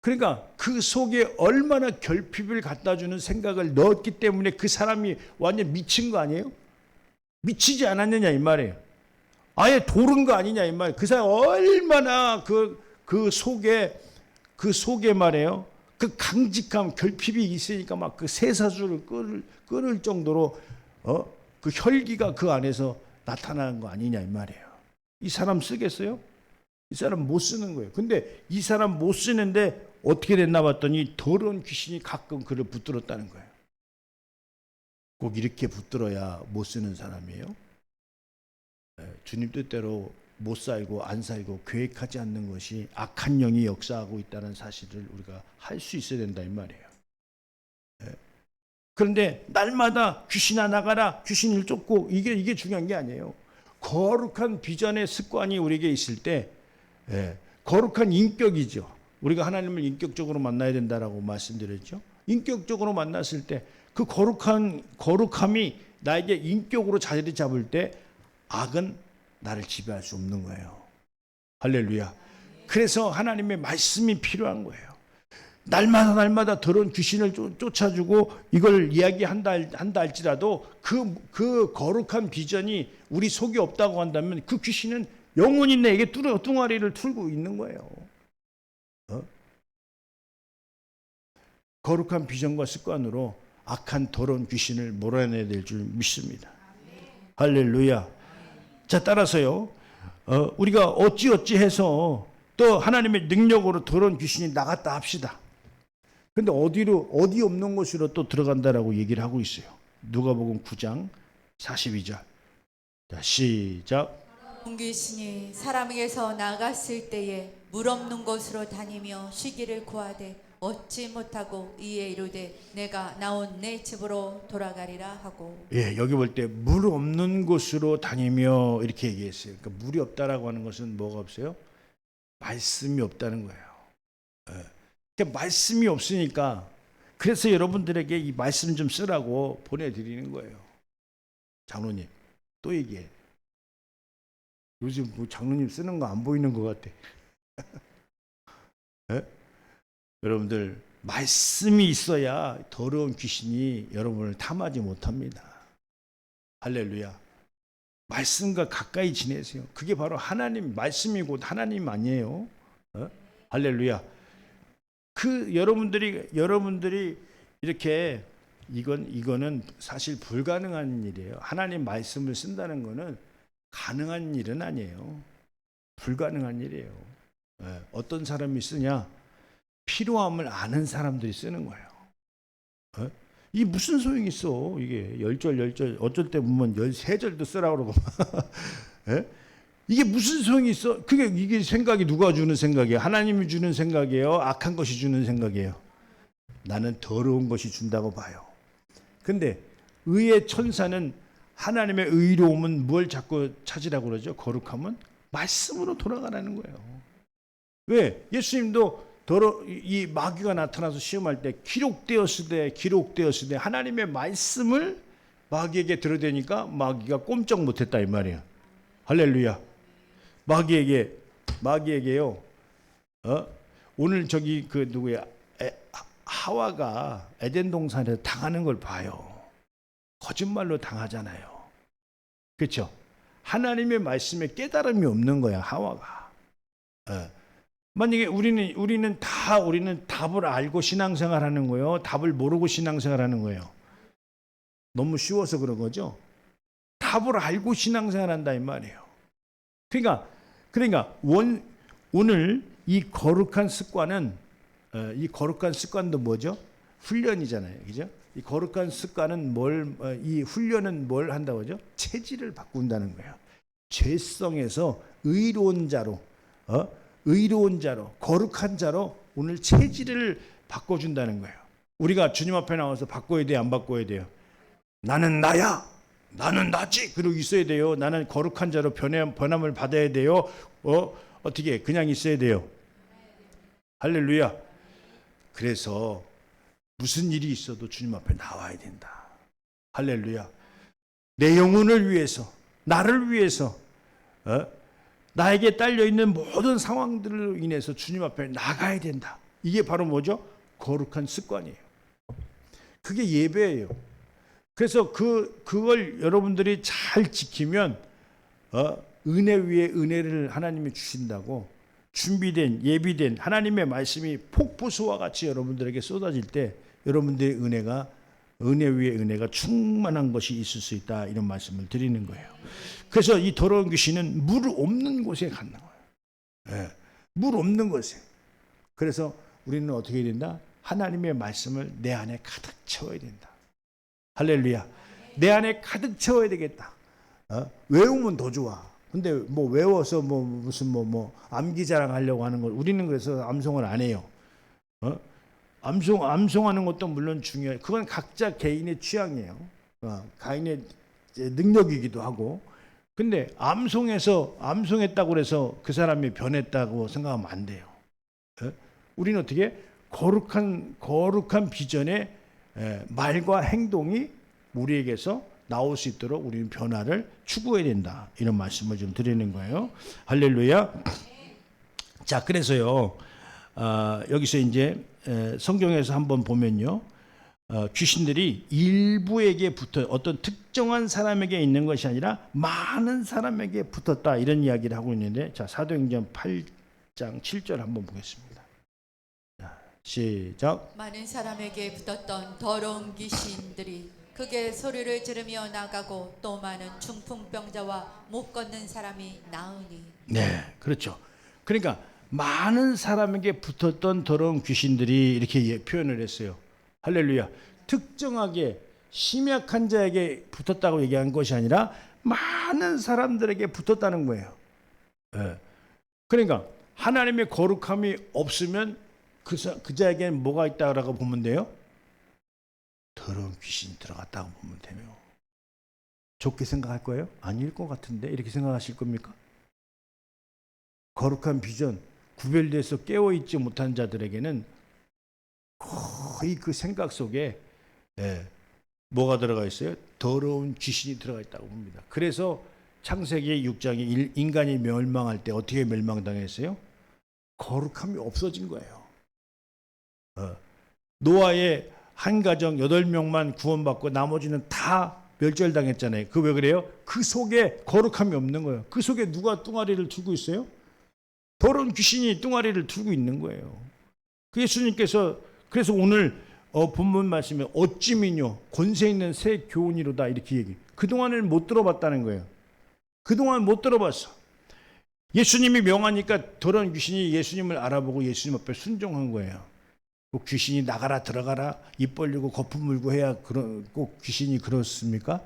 그러니까 그 속에 얼마나 결핍을 갖다 주는 생각을 넣었기 때문에 그 사람이 완전 미친 거 아니에요? 미치지 않았느냐 이 말이에요. 아예 도른 거 아니냐 이 말이에요. 그 사람 얼마나 그 속에 말이에요. 그 강직함, 결핍이 있으니까 막 그 쇠사슬을 끊을 정도로 그 혈기가 그 안에서 나타나는 거 아니냐 이 말이에요. 이 사람 쓰겠어요? 이 사람 못 쓰는 거예요. 근데 이 사람 못 쓰는데 어떻게 됐나 봤더니 더러운 귀신이 가끔 그를 붙들었다는 거예요. 꼭 이렇게 붙들어야 못 쓰는 사람이에요. 주님 뜻대로 못 살고 안 살고 계획하지 않는 것이 악한 영이 역사하고 있다는 사실을 우리가 할 수 있어야 된다 이 말이에요. 그런데 날마다 귀신아 나가라, 귀신을 쫓고, 이게 중요한 게 아니에요. 거룩한 비전의 습관이 우리에게 있을 때, 거룩한 인격이죠. 우리가 하나님을 인격적으로 만나야 된다라고 말씀드렸죠. 인격적으로 만났을 때 그 거룩함이 나에게 인격으로 자리 잡을 때 악은 나를 지배할 수 없는 거예요. 할렐루야. 그래서 하나님의 말씀이 필요한 거예요. 날마다 더러운 귀신을 쫓아주고 이걸 이야기한다 할지라도 그 거룩한 비전이 우리 속에 없다고 한다면 그 귀신은 영원히 내게 뚱아리를 틀고 있는 거예요. 거룩한 비전과 습관으로 악한 더러운 귀신을 몰아내야 될 줄 믿습니다. 할렐루야. 자, 따라서요, 우리가 어찌해서 또 하나님의 능력으로 더러운 귀신이 나갔다 합시다. 근데 어디 없는 곳으로 또 들어간다라고 얘기를 하고 있어요. 누가복음 9장 42절. 자, 시작. 귀신이 사람에게서 나갔을 때에 물 없는 곳으로 다니며 쉬기를 구하되 얻지 못하고 이에 이르되 내가 나온 내 집으로 돌아가리라 하고. 예, 여기 볼 때 물 없는 곳으로 다니며 이렇게 얘기했어요. 그러니까 물이 없다라고 하는 것은 뭐가 없어요? 말씀이 없다는 거예요. 그러니까 말씀이 없으니까, 그래서 여러분들에게 이 말씀 좀 쓰라고 보내드리는 거예요. 장로님 또 얘기해. 요즘 뭐 장로님 쓰는 거 안 보이는 것 같아. 여러분들 말씀이 있어야 더러운 귀신이 여러분을 탐하지 못합니다. 할렐루야. 말씀과 가까이 지내세요. 그게 바로 하나님, 말씀이 곧 하나님 아니에요? 할렐루야. 여러분들이 이렇게 이거는 사실 불가능한 일이에요. 하나님 말씀을 쓴다는 거는 가능한 일은 아니에요. 불가능한 일이에요. 어떤 사람이 쓰냐? 필요함을 아는 사람들이 쓰는 거예요. 이게 무슨 소용이 있어? 이게 10절 어쩔 때 보면 13절도 쓰라고 그러고 이게 무슨 소용이 있어? 이게 생각이 누가 주는 생각이에요? 하나님이 주는 생각이에요? 악한 것이 주는 생각이에요? 나는 더러운 것이 준다고 봐요. 근데 의의 천사는 하나님의 의로움은 뭘 자꾸 찾으라고 그러죠? 거룩함은 말씀으로 돌아가라는 거예요. 왜? 예수님도 이 마귀가 나타나서 시험할 때 기록되었으되 하나님의 말씀을 마귀에게 들어대니까 마귀가 꼼짝 못했다 이 말이야. 할렐루야. 마귀에게요. 오늘 저기 그 누구야? 하와가 에덴 동산에서 당하는 걸 봐요. 거짓말로 당하잖아요. 그렇죠? 하나님의 말씀에 깨달음이 없는 거야, 하와가. 만약에 우리는 답을 알고 신앙생활하는 거예요. 답을 모르고 신앙생활하는 거예요. 너무 쉬워서 그런 거죠. 답을 알고 신앙생활한다 이 말이에요. 그러니까 오늘 이 거룩한 습관도 뭐죠? 훈련이잖아요, 그죠? 이 거룩한 습관은 이 훈련은 뭘 한다고 하죠? 체질을 바꾼다는 거예요. 죄성에서 의로운 자로, 거룩한 자로 오늘 체질을 바꿔준다는 거예요. 우리가 주님 앞에 나와서 바꿔야 돼요, 안 바꿔야 돼요? 나는 나야, 나는 나지, 그러고 있어야 돼요. 나는 거룩한 자로 변함을 받아야 돼요. 어떻게 그냥 있어야 돼요? 할렐루야. 그래서 무슨 일이 있어도 주님 앞에 나와야 된다. 할렐루야. 내 영혼을 위해서, 나를 위해서, 나에게 딸려있는 모든 상황들로 인해서 주님 앞에 나가야 된다. 이게 바로 뭐죠? 거룩한 습관이에요. 그게 예배예요. 그래서 그걸 여러분들이 잘 지키면 은혜 위에 은혜를 하나님이 주신다고, 준비된 예비된 하나님의 말씀이 폭포수와 같이 여러분들에게 쏟아질 때 여러분들의 은혜 위에 은혜가 충만한 것이 있을 수 있다, 이런 말씀을 드리는 거예요. 그래서 이 더러운 귀신은 물 없는 곳에 가는 거예요. 물 없는 곳에. 그래서 우리는 어떻게 해야 된다? 하나님의 말씀을 내 안에 가득 채워야 된다. 할렐루야. 내 안에 가득 채워야 되겠다. 외우면 더 좋아. 근데 외워서 무슨 암기 자랑하려고 하는 걸, 우리는 그래서 암송을 안 해요. 암송하는 것도 물론 중요해요. 그건 각자 개인의 취향이에요. 개인의 능력이기도 하고. 근데 암송했다고 해서 그 사람이 변했다고 생각하면 안 돼요. 우리는 어떻게 거룩한 비전의 말과 행동이 우리에게서 나올 수 있도록 우리는 변화를 추구해야 된다, 이런 말씀을 좀 드리는 거예요. 할렐루야. 자, 그래서요, 여기서 이제 성경에서 한번 보면요, 귀신들이 일부에게 어떤 특정한 사람에게 있는 것이 아니라 많은 사람에게 붙었다, 이런 이야기를 하고 있는데, 자, 사도행전 8장 7절 한번 보겠습니다. 자, 시작. 많은 사람에게 붙었던 더러운 귀신들이 크게 소리를 지르며 나가고 또 많은 중풍병자와 못 걷는 사람이 나으니. 네, 그렇죠. 그러니까 많은 사람에게 붙었던 더러운 귀신들이 이렇게 표현을 했어요. 할렐루야. 특정하게 심약한 자에게 붙었다고 얘기한 것이 아니라 많은 사람들에게 붙었다는 거예요. 그러니까 하나님의 거룩함이 없으면 그 자에게는 뭐가 있다고 보면 돼요? 더러운 귀신이 들어갔다고 보면 돼요. 좋게 생각할 거예요? 아닐 것 같은데, 이렇게 생각하실 겁니까? 거룩한 비전, 구별돼서 깨어있지 못한 자들에게는 거의 그 생각 속에 뭐가 들어가 있어요? 더러운 귀신이 들어가 있다고 봅니다. 그래서 창세기 6장에 인간이 멸망할 때 어떻게 멸망당했어요? 거룩함이 없어진 거예요. 노아의 한 가정 8명만 구원받고 나머지는 다 멸절당했잖아요. 그 왜 그래요? 그 속에 거룩함이 없는 거예요. 그 속에 누가 뚱아리를 두고 있어요? 더러운 귀신이 뚱아리를 두고 있는 거예요. 그 예수님께서 그래서 오늘 본문 말씀에 어찌미뇨 권세 있는 새 교훈이로다, 이렇게 얘기해요. 그동안은 못 들어봤다는 거예요. 그동안 못 들어봤어. 예수님이 명하니까 더러운 귀신이 예수님을 알아보고 예수님 앞에 순종한 거예요. 꼭 귀신이 나가라 들어가라 입 벌리고 거품 물고 해야 꼭 귀신이 그렇습니까?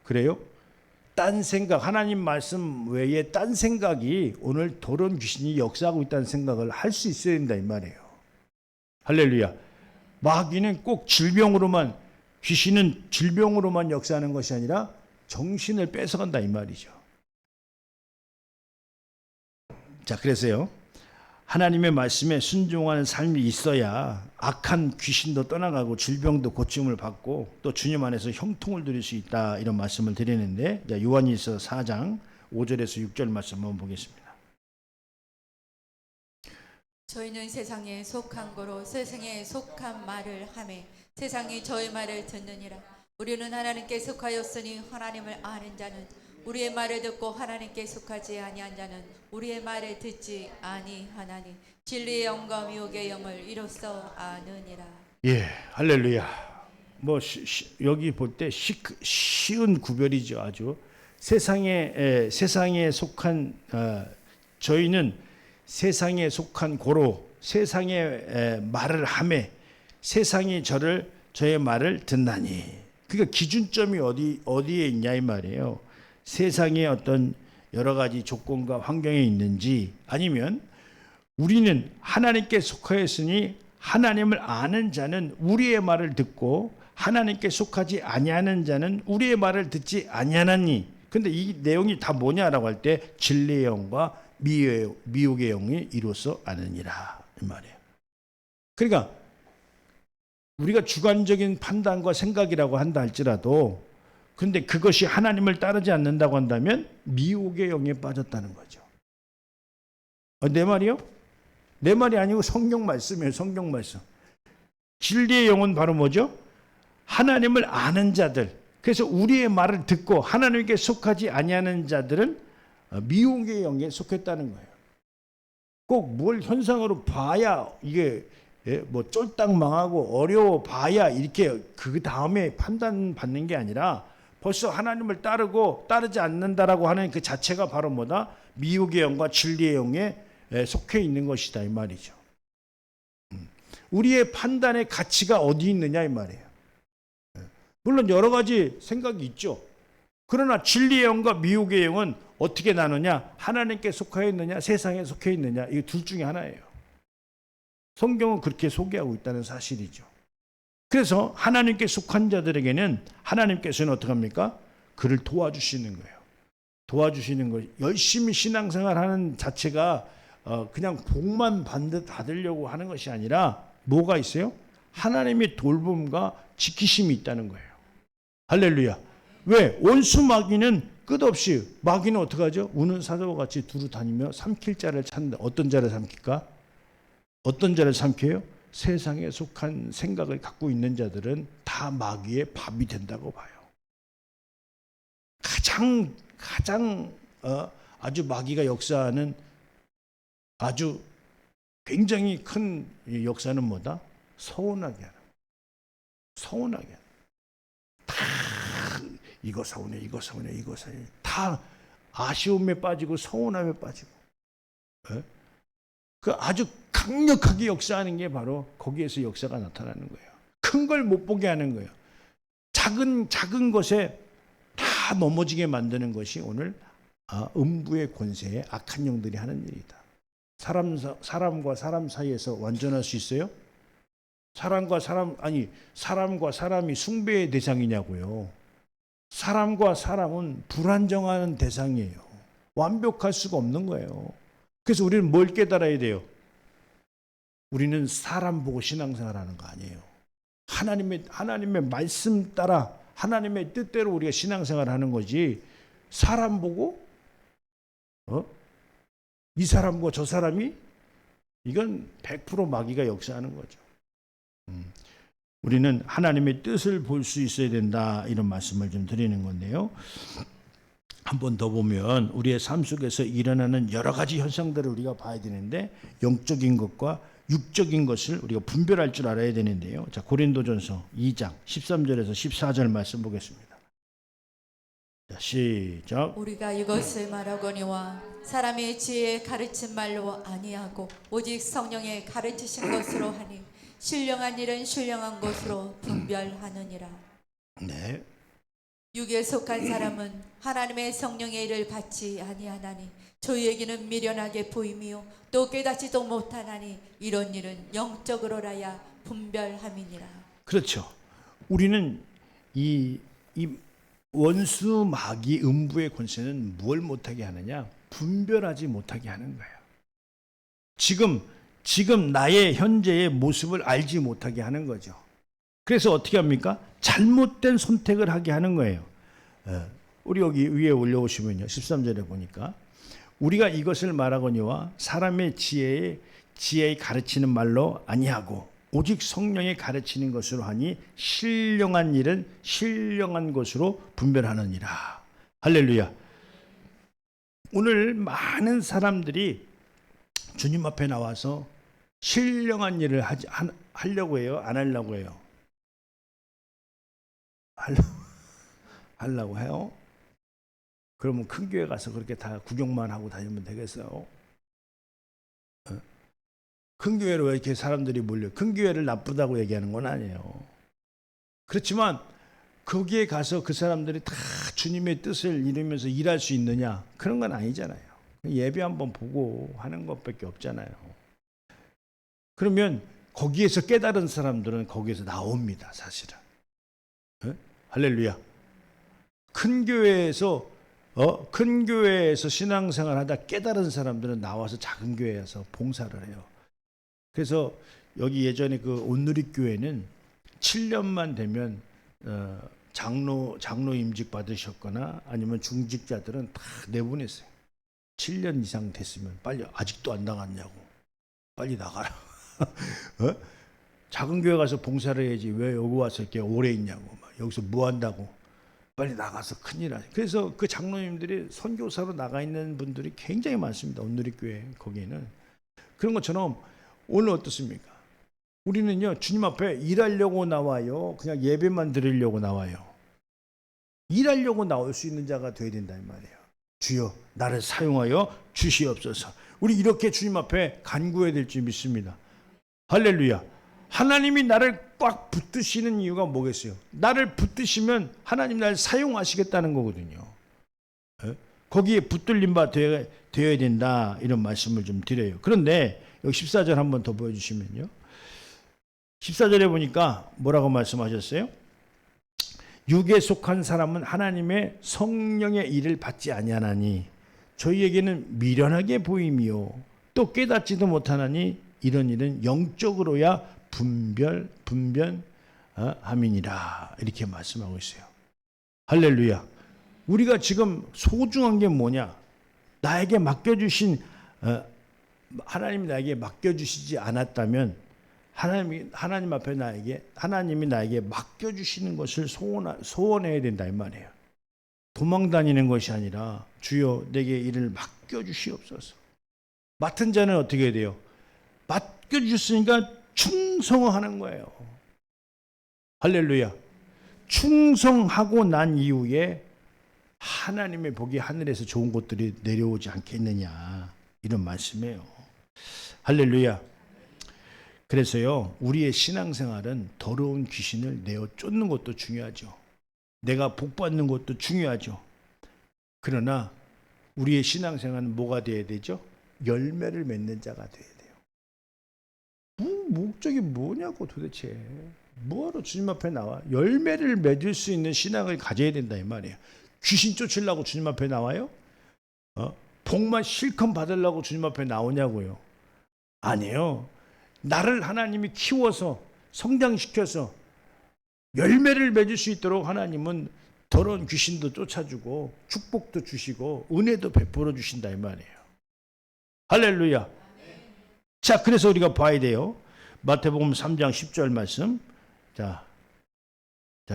그래요? 딴 생각, 하나님 말씀 외에 딴 생각이 오늘 더러운 귀신이 역사하고 있다는 생각을 할 수 있어야 된다, 이 말이에요. 할렐루야. 마귀는 꼭 질병으로만, 귀신은 질병으로만 역사하는 것이 아니라 정신을 뺏어간다 이 말이죠. 자, 그래서요. 하나님의 말씀에 순종하는 삶이 있어야 악한 귀신도 떠나가고 질병도 고침을 받고 또 주님 안에서 형통을 누릴 수 있다 이런 말씀을 드리는데, 자, 요한일서 4장 5절에서 6절 말씀 한번 보겠습니다. 저희는 세상에 속한 거로 세상에 속한 말을 하매 세상이 저희 말을 듣느니라. 우리는 하나님께 속하였으니 하나님을 아는 자는 우리의 말을 듣고 하나님께 속하지 아니한 자는 우리의 말을 듣지 아니하나니 진리의 영과 미혹의 영을 이로써 아느니라. 예, 할렐루야. 뭐 여기 볼 때 쉬운 구별이죠. 아주 세상에 속한 저희는 세상에 속한 고로 세상의 말을 하매 세상이 저의 말을 듣나니. 그러니까 기준점이 어디에 있냐 이 말이에요. 세상의 어떤 여러 가지 조건과 환경에 있는지, 아니면 우리는 하나님께 속하였으니 하나님을 아는 자는 우리의 말을 듣고 하나님께 속하지 아니하는 자는 우리의 말을 듣지 아니하나니. 근데 이 내용이 다 뭐냐라고 할 때 진리의 영과 미혹의 영이 이로써 아느니라 이 말이에요. 그러니까 우리가 주관적인 판단과 생각이라고 한다 할지라도, 근데 그것이 하나님을 따르지 않는다고 한다면 미혹의 영에 빠졌다는 거죠. 내 말이요? 내 말이 아니고 성경 말씀이에요. 성경 말씀. 진리의 영은 바로 뭐죠? 하나님을 아는 자들. 그래서 우리의 말을 듣고 하나님께 속하지 아니하는 자들은 미혹의 영에 속했다는 거예요. 꼭 뭘 현상으로 봐야 이게 뭐 쫄딱 망하고 어려워 봐야 이렇게 그 다음에 판단받는 게 아니라 벌써 하나님을 따르고 따르지 않는다라고 하는 그 자체가 바로 뭐다? 미혹의 영과 진리의 영에 속해 있는 것이다 이 말이죠. 우리의 판단의 가치가 어디 있느냐 이 말이에요. 물론 여러 가지 생각이 있죠. 그러나 진리의 영과 미혹의 영은 어떻게 나누냐? 하나님께 속해 있느냐, 세상에 속해 있느냐, 이 둘 중에 하나예요. 성경은 그렇게 소개하고 있다는 사실이죠. 그래서 하나님께 속한 자들에게는 하나님께서는 어떻게 합니까? 그를 도와주시는 거예요. 도와주시는 거. 열심히 신앙생활하는 자체가 그냥 복만 받으려고 하는 것이 아니라 뭐가 있어요? 하나님의 돌봄과 지키심이 있다는 거예요. 할렐루야. 왜? 원수 마귀는 끝없이, 마귀는 어떻게 하죠? 우는 사자와 같이 두루 다니며 삼킬 자를 찾는다. 어떤 자를 삼킬까? 어떤 자를 삼켜요? 세상에 속한 생각을 갖고 있는 자들은 다 마귀의 밥이 된다고 봐요. 가장 아주 마귀가 역사하는 아주 굉장히 큰 역사는 뭐다? 서운하게 하는. 서운하게 하는. 다 이거 서운해, 이거 서운해, 이거 서운해. 다 아쉬움에 빠지고 서운함에 빠지고. 그 아주 강력하게 역사하는 게 바로 거기에서 역사가 나타나는 거예요. 큰 걸 못 보게 하는 거예요. 작은 것에 다 넘어지게 만드는 것이 오늘 음부의 권세에 악한 영들이 하는 일이다. 사람과 사람 사이에서 완전할 수 있어요? 사람과 사람이 숭배의 대상이냐고요. 사람과 사람은 불안정한 대상이에요. 완벽할 수가 없는 거예요. 그래서 우리는 뭘 깨달아야 돼요? 우리는 사람 보고 신앙생활하는 거 아니에요. 하나님의 말씀 따라 하나님의 뜻대로 우리가 신앙생활하는 거지, 사람 보고 이 사람과 저 사람이, 이건 100% 마귀가 역사하는 거죠. 우리는 하나님의 뜻을 볼 수 있어야 된다, 이런 말씀을 좀 드리는 건데요. 한 번 더 보면 우리의 삶 속에서 일어나는 여러 가지 현상들을 우리가 봐야 되는데, 영적인 것과 육적인 것을 우리가 분별할 줄 알아야 되는데요. 자, 고린도전서 2장 13절에서 14절 말씀 보겠습니다. 자, 시작. 우리가 이것을 말하거니와 사람의 지혜에 가르친 말로 아니하고 오직 성령의 가르치신 것으로 하니 신령한 일은 신령한 것으로 분별하느니라. 네. 육에 속한 사람은 하나님의 성령의 일을 받지 아니하나니 저희에게는 미련하게 보임이요 또 깨닫지도 못하나니 이런 일은 영적으로라야 분별함이니라. 그렇죠. 우리는 이 원수 마귀 음부의 권세는 뭘 못하게 하느냐? 분별하지 못하게 하는 거예요. 지금 나의 현재의 모습을 알지 못하게 하는 거죠. 그래서 어떻게 합니까? 잘못된 선택을 하게 하는 거예요. 우리 여기 위에 올려오시면요. 13절에 보니까 우리가 이것을 말하거니와 사람의 지혜에 가르치는 말로 아니하고 오직 성령에 가르치는 것으로 하니 신령한 일은 신령한 것으로 분별하느니라. 할렐루야. 오늘 많은 사람들이 주님 앞에 나와서 신령한 일을 하려고 해요? 안 하려고 해요? 하려고 해요? 그러면 큰 교회 가서 그렇게 다 구경만 하고 다니면 되겠어요? 큰 교회로 왜 이렇게 사람들이 몰려? 큰 교회를 나쁘다고 얘기하는 건 아니에요. 그렇지만 거기에 가서 그 사람들이 다 주님의 뜻을 이루면서 일할 수 있느냐? 그런 건 아니잖아요. 예배 한번 보고 하는 것밖에 없잖아요. 그러면 거기에서 깨달은 사람들은 거기에서 나옵니다, 사실은. 할렐루야. 큰 교회에서 신앙생활 하다 깨달은 사람들은 나와서 작은 교회에서 봉사를 해요. 그래서 여기 예전에 그 온누리 교회는 7년만 되면 장로 임직 받으셨거나 아니면 중직자들은 다 내보냈어요. 7년 이상 됐으면 빨리 아직도 안 나갔냐고. 빨리 나가라. 작은 교회 가서 봉사를 해야지 왜 여기 와서 이렇게 오래 있냐고. 막 여기서 뭐 한다고. 빨리 나가서 큰일 나죠. 그래서 그 장로님들이 선교사로 나가 있는 분들이 굉장히 많습니다. 온누리 교회 거기에는. 그런 것처럼 오늘 어떻습니까? 우리는요 주님 앞에 일하려고 나와요? 그냥 예배만 드리려고 나와요? 일하려고 나올 수 있는 자가 되어야 된다 이 말이에요. 주여 나를 사용하여 주시옵소서. 우리 이렇게 주님 앞에 간구해야 될 줄 믿습니다. 할렐루야. 하나님이 나를 꽉 붙드시는 이유가 뭐겠어요? 나를 붙드시면 하나님 나를 사용하시겠다는 거거든요. 거기에 붙들린 바 되어야 된다 이런 말씀을 좀 드려요. 그런데 여기 14절 한번 더 보여주시면요. 14절에 보니까 뭐라고 말씀하셨어요? 육에 속한 사람은 하나님의 성령의 일을 받지 아니하나니 저희에게는 미련하게 보임이요 또 깨닫지도 못하나니 이런 일은 영적으로야 분변함이니라 이렇게 말씀하고 있어요. 할렐루야. 우리가 지금 소중한 게 뭐냐? 나에게 맡겨주신 하나님이 나에게 맡겨주시지 않았다면 하나님 앞에 하나님이 나에게 맡겨주시는 것을 소원해야 된다 이 말이에요. 도망 다니는 것이 아니라 주여 내게 일을 맡겨주시옵소서. 맡은 자는 어떻게 해야 돼요? 맡겨주셨으니까 충성하는 거예요. 할렐루야. 충성하고 난 이후에 하나님의 복이 하늘에서 좋은 것들이 내려오지 않겠느냐 이런 말씀이에요. 할렐루야. 그래서요 우리의 신앙생활은 더러운 귀신을 내어 쫓는 것도 중요하죠. 내가 복 받는 것도 중요하죠. 그러나 우리의 신앙생활은 뭐가 돼야 되죠? 열매를 맺는 자가 돼야 돼요. 목적이 뭐냐고 도대체. 뭐하러 주님 앞에 나와? 열매를 맺을 수 있는 신앙을 가져야 된다 이 말이에요. 귀신 쫓으려고 주님 앞에 나와요? 복만 실컷 받으려고 주님 앞에 나오냐고요? 아니에요. 나를 하나님이 키워서 성장시켜서 열매를 맺을 수 있도록 하나님은 더러운 귀신도 쫓아주고 축복도 주시고 은혜도 베풀어 주신다 이 말이에요. 할렐루야. 자, 그래서 우리가 봐야 돼요. 마태복음 3장 10절 말씀. 자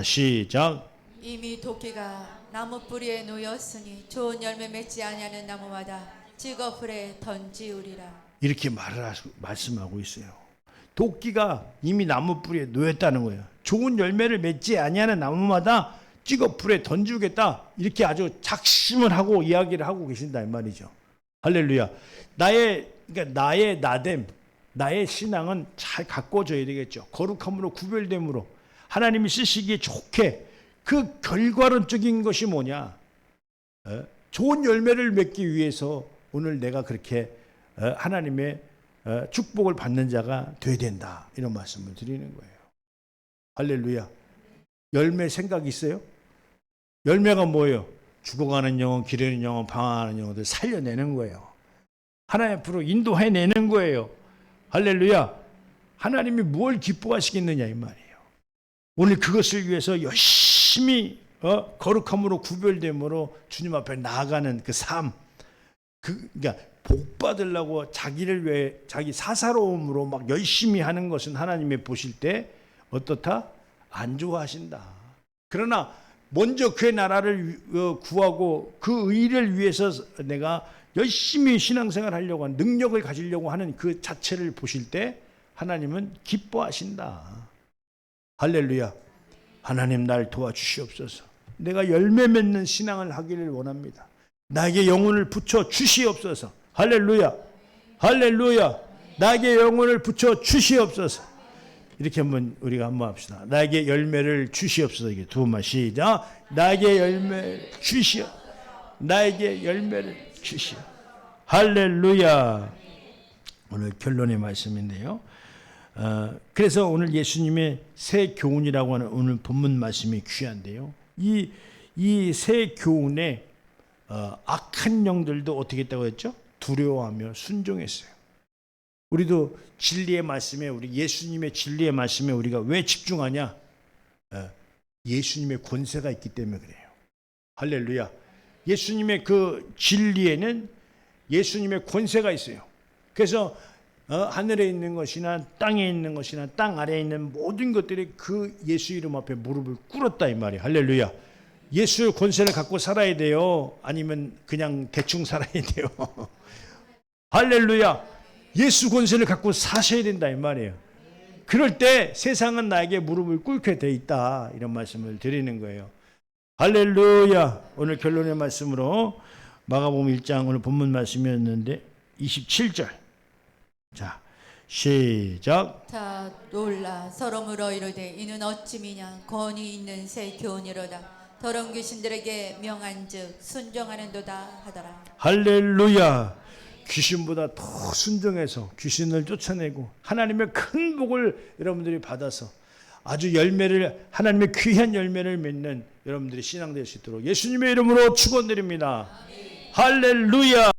시작. 이미 도끼가 나무 뿌리에 놓였으니 좋은 열매 맺지 아니하는 나무마다 찍어 불에 던지우리라. 이렇게 말씀하고 있어요. 도끼가 이미 나무 뿌리에 놓였다는 거예요. 좋은 열매를 맺지 아니하는 나무마다 찍어 불에 던지겠다. 이렇게 아주 작심을 하고 이야기를 하고 계신다 이 말이죠. 할렐루야. 나의 나됨, 나의 신앙은 잘 가꿔져야 되겠죠. 거룩함으로 구별됨으로 하나님이 쓰시기에 좋게 그 결과론적인 것이 뭐냐? 좋은 열매를 맺기 위해서 오늘 내가 그렇게 하나님의 축복을 받는 자가 돼야 된다. 이런 말씀을 드리는 거예요. 할렐루야. 열매 생각이 있어요? 열매가 뭐예요? 죽어가는 영혼, 기르는 영혼, 방황하는 영혼들 살려내는 거예요. 하나님 앞으로 인도해내는 거예요. 할렐루야. 하나님이 뭘 기뻐하시겠느냐 이 말이에요. 오늘 그것을 위해서 열심히 거룩함으로 구별됨으로 주님 앞에 나아가는 그 삶, 그러니까 복 받으려고 자기를 위해 자기 사사로움으로 막 열심히 하는 것은 하나님이 보실 때 어떻다? 안 좋아하신다. 그러나 먼저 그의 나라를 구하고 그 의를 위해서 내가 열심히 신앙생활 하려고 하는 능력을 가지려고 하는 그 자체를 보실 때 하나님은 기뻐하신다. 할렐루야. 하나님 날 도와주시옵소서. 내가 열매 맺는 신앙을 하기를 원합니다. 나에게 영혼을 붙여 주시옵소서. 할렐루야. 할렐루야. 나에게 영혼을 붙여 주시옵소서. 이렇게 한번 우리가 한번 합시다. 나에게 열매를 주시옵소서. 이게 두 번만 시작. 나에게 열매를 주시옵. 나에게 열매를 주시옵. 할렐루야. 오늘 결론의 말씀인데요. 그래서 오늘 예수님의 새 교훈이라고 하는 오늘 본문 말씀이 귀한데요. 이 새 교훈에 악한 영들도 어떻게 했다고 했죠? 두려워하며 순종했어요. 우리도 진리의 말씀에, 우리 예수님의 진리의 말씀에 우리가 왜 집중하냐? 예수님의 권세가 있기 때문에 그래요. 할렐루야. 예수님의 그 진리에는 예수님의 권세가 있어요. 그래서 하늘에 있는 것이나 땅에 있는 것이나 땅 아래에 있는 모든 것들이 그 예수 이름 앞에 무릎을 꿇었다 이 말이에요. 할렐루야. 예수의 권세를 갖고 살아야 돼요? 아니면 그냥 대충 살아야 돼요? 할렐루야. 예수 권세를 갖고 사셔야 된다 이 말이에요. 그럴 때 세상은 나에게 무릎을 꿇게 돼 있다, 이런 말씀을 드리는 거예요. 할렐루야. 오늘 결론의 말씀으로 마가복음 1장 오늘 본문 말씀이었는데 27절. 자, 시작. 자, 놀라 서로 물어 이르되 이는 어찌미냐 권위 있는 새 교훈이로다. 더러운 귀신들에게 명한즉 순종하는도다 하더라. 할렐루야. 귀신보다 더 순종해서 귀신을 쫓아내고 하나님의 큰 복을 여러분들이 받아서 아주 열매를, 하나님의 귀한 열매를 맺는 여러분들이 신앙 될 수 있도록 예수님의 이름으로 축원드립니다. 할렐루야.